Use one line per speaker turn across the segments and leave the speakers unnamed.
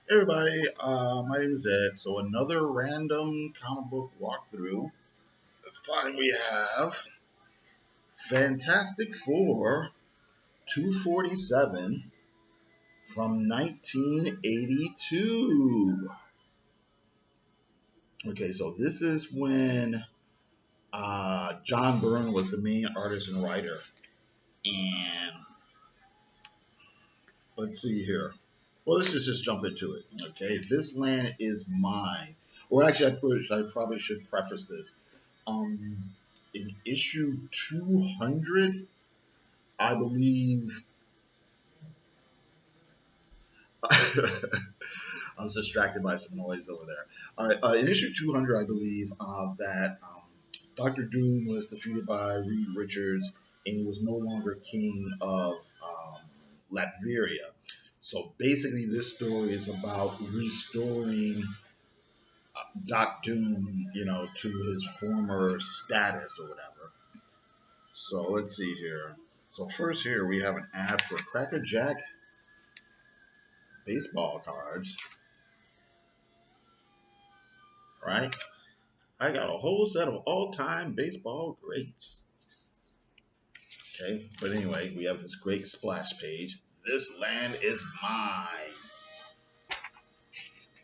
Hey everybody, my name is Ed. So another random comic book walkthrough. This time we have Fantastic Four 247 from 1982. Okay, so this is when John Byrne was the main artist and writer. And let's see here. Well, let's just jump into it. Okay, this land is mine. Or actually, I probably should preface this. Um, in issue 200, I believe. I was distracted by some noise over there. All right, in issue 200, I believe that Doctor Doom was defeated by Reed Richards, and he was no longer king of Latveria. So basically, this story is about restoring Doc Doom, to his former status or whatever. So let's see here. So first here we have an ad for Cracker Jack baseball cards, right? I got a whole set of all-time baseball greats. Okay, but anyway, we have this great splash page. This land is mine.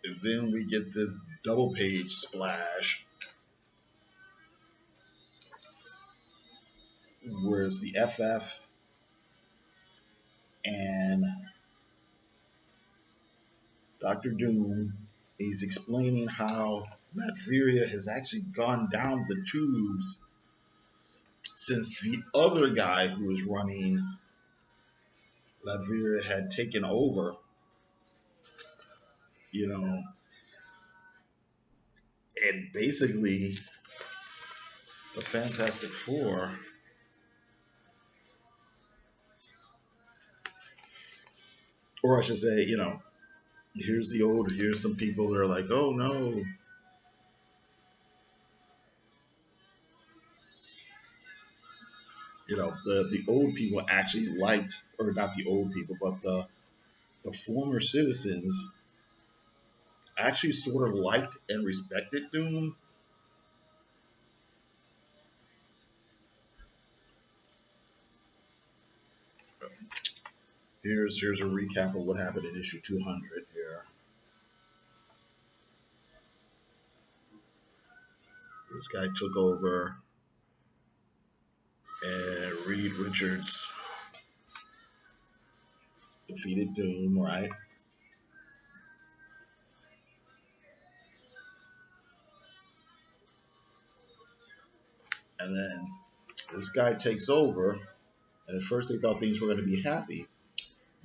And then we get this double page splash, where it's the FF and Doctor Doom. He's explaining how Latveria has actually gone down the tubes since the other guy who was running Latveria had taken over, you know, and basically the Fantastic Four, or I should say, here's some people that are like, oh no, the old people actually liked, or not the old people, but the former citizens actually sort of liked and respected Doom. Here's a recap of what happened in issue 200 here. This guy took over, and Reed Richards defeated Doom, right? And then this guy takes over, and at first they thought things were going to be happy.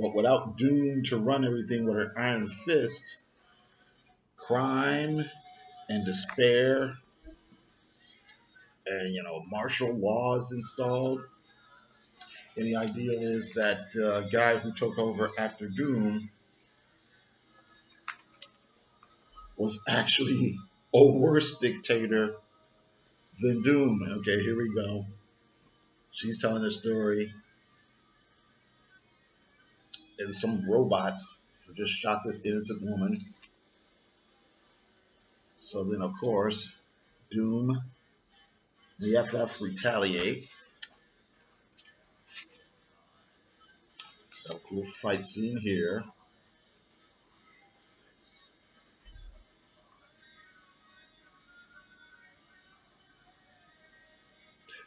But without Doom to run everything with an iron fist, crime and despair and, martial law is installed. And the idea is that the guy who took over after Doom was actually a worse dictator than Doom. Okay, here we go. She's telling a story, and some robots who just shot this innocent woman. So then, of course, Doom, the FF retaliate. A cool fight scene here.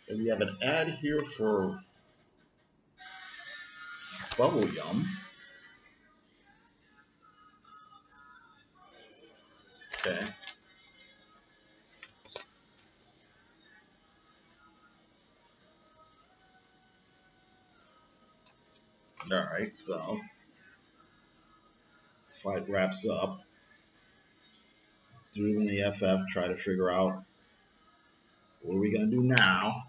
And we have an ad here for Bubble Yum. Okay. All right. So fight wraps up. Doom and the FF try to figure out what are we gonna do now.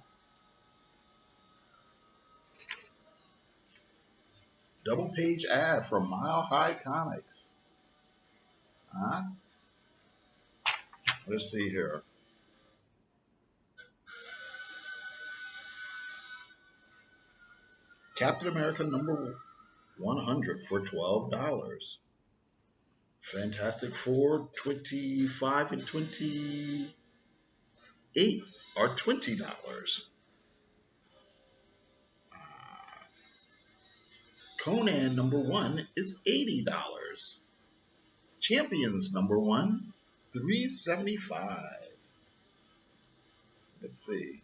Double page ad for Mile High Comics. Huh? Let's see here. Captain America number 100 for $12. Fantastic Four 25 and 28 are $20. Conan #1 is $80. Champions #1, 375. Let's see.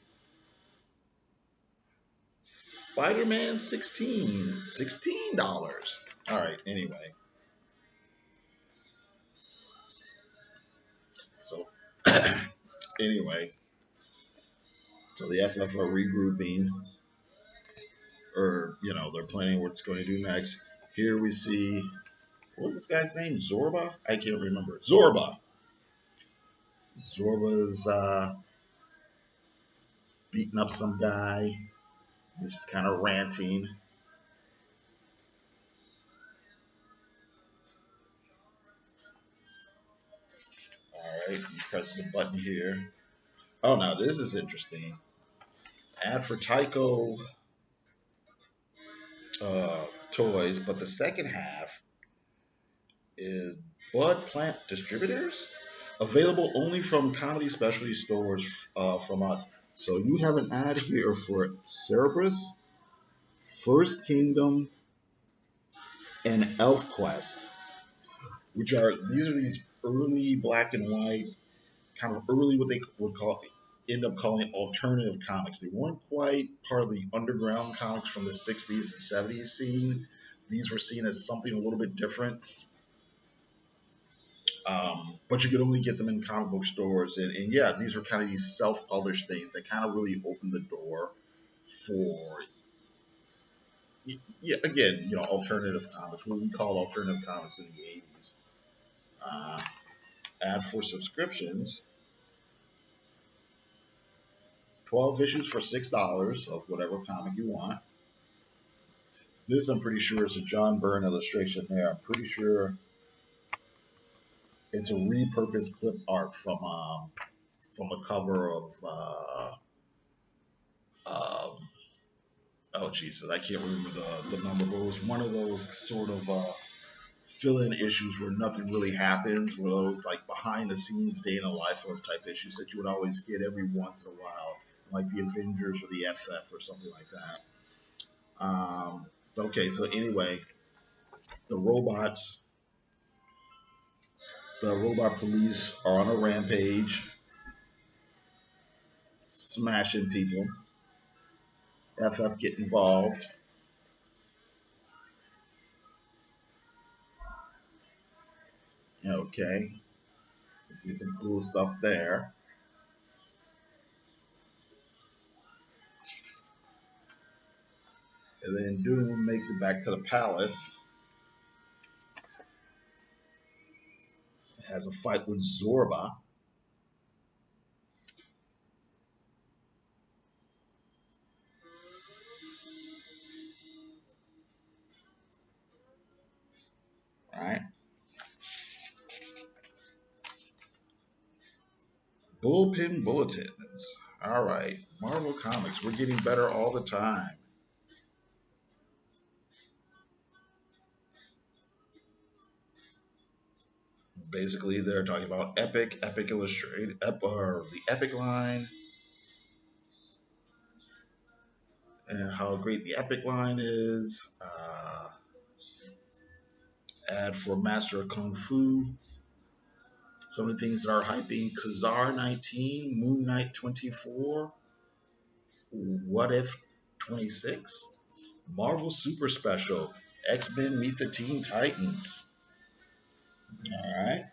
Spider-Man 16, $16. All right, anyway. So anyway, so the FF are regrouping, or they're planning what's going to do next. Here we see, what was this guy's name? Zorba? I can't remember. Zorba. Zorba's beating up some guy. He's just kind of ranting. All right, you press the button here. Oh, now this is interesting. Ad for Tyco toys, but the second half is Bud Plant Distributors, available only from comedy specialty stores from us. So you have an ad here for Cerberus, First Kingdom, and ElfQuest, which are these early black and white, kind of early what they would end up calling alternative comics. They weren't quite part of the underground comics from the 60s and 70s scene. These were seen as something a little bit different. But you could only get them in comic book stores. And yeah, these were kind of these self-published things that kind of really opened the door for, yeah, again, alternative comics, what we call alternative comics in the 80s. Uh, Ad for subscriptions, 12 issues for $6 of whatever comic you want. This, I'm pretty sure, is a John Byrne illustration there. I'm pretty sure it's a repurposed clip art from a cover of um, oh Jesus, I can't remember the number, but it was one of those sort of fill-in issues where nothing really happens, where those like behind the scenes day in the life of type issues that you would always get every once in a while, like the Avengers or the FF or something like that. Okay, so anyway, the robots, the robot police are on a rampage, smashing people. FF get involved. Okay, you see some cool stuff there. And then Doom makes it back to the palace. Has a fight with Zorba. Right? Bullpen bulletins. All right. Marvel Comics. We're getting better all the time. Basically, they're talking about Epic Illustrated, or the Epic line, and how great the Epic line is. Ad for Master of Kung Fu. Some of the things that are hyping: Kazar 19, Moon Knight 24, What If 26, Marvel Super Special, X-Men Meet the Teen Titans. All right.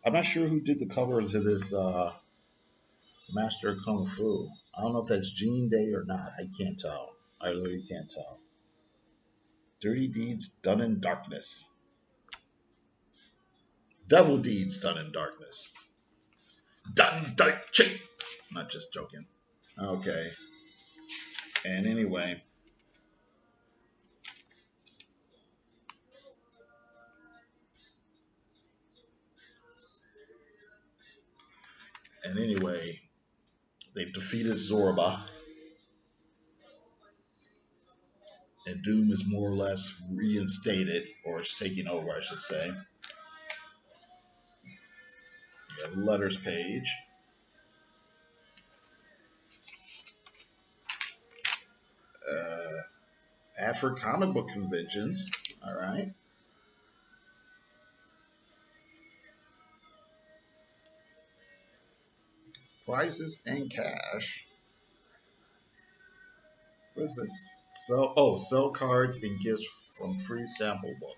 I'm not sure who did the covers to this Master of Kung Fu. I don't know if that's Gene Day or not. I can't tell. I really can't tell. Dirty Deeds Done in Darkness. Devil Deeds Done in Darkness. Done dark chick. Not just joking. Okay. And anyway, they've defeated Zorba. and Doom is more or less reinstated, or is taking over, I should say. You have a letters page. Uh, After comic book conventions, all right. Prizes and cash. What is this? Sell cards and gifts from free sample book.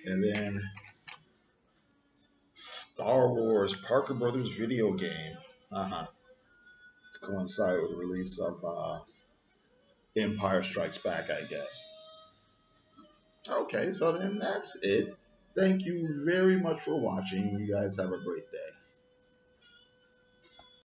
And then Star Wars Parker Brothers video game. Uh-huh. To coincide with the release of Empire Strikes Back, I guess. Okay, so then that's it. Thank you very much for watching. You guys have a great day.